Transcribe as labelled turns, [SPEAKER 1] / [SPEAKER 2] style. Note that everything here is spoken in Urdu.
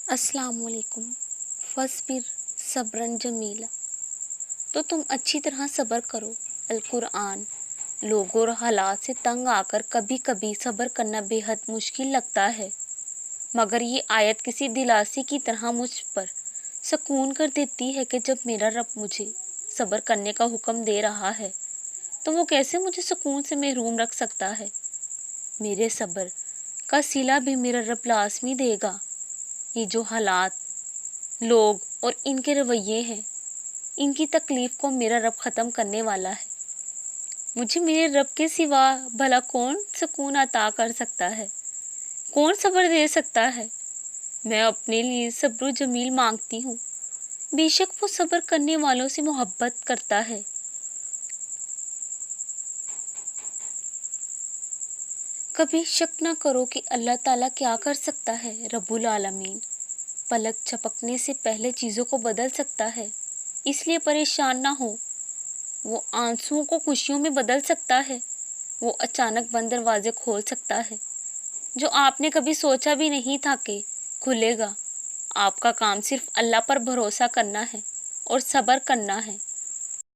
[SPEAKER 1] السلام علیکم۔ فصبر صبرن جمیلا، تو تم اچھی طرح صبر کرو۔ القرآن۔ لوگوں اور حالات سے تنگ آ کر کبھی کبھی صبر کرنا بے حد مشکل لگتا ہے، مگر یہ آیت کسی دلاسی کی طرح مجھ پر سکون کر دیتی ہے کہ جب میرا رب مجھے صبر کرنے کا حکم دے رہا ہے تو وہ کیسے مجھے سکون سے محروم رکھ سکتا ہے۔ میرے صبر کا صلہ بھی میرا رب لازمی دے گا۔ یہ جو حالات، لوگ اور ان کے رویے ہیں، ان کی تکلیف کو میرا رب ختم کرنے والا ہے۔ مجھے میرے رب کے سوا بھلا کون سکون عطا کر سکتا ہے، کون صبر دے سکتا ہے۔ میں اپنے لیے صبر جمیل مانگتی ہوں، بے شک وہ صبر کرنے والوں سے محبت کرتا ہے۔ کبھی شک نہ کرو کہ اللہ تعالیٰ کیا کر سکتا ہے۔ رب العالمین پلک جھپکنے سے پہلے چیزوں کو بدل سکتا ہے، اس لیے پریشان نہ ہو۔ وہ آنسوؤں کو خوشیوں میں بدل سکتا ہے، وہ اچانک بند دروازے کھول سکتا ہے جو آپ نے کبھی سوچا بھی نہیں تھا کہ کھلے گا۔ آپ کا کام صرف اللہ پر بھروسہ کرنا ہے اور صبر کرنا ہے۔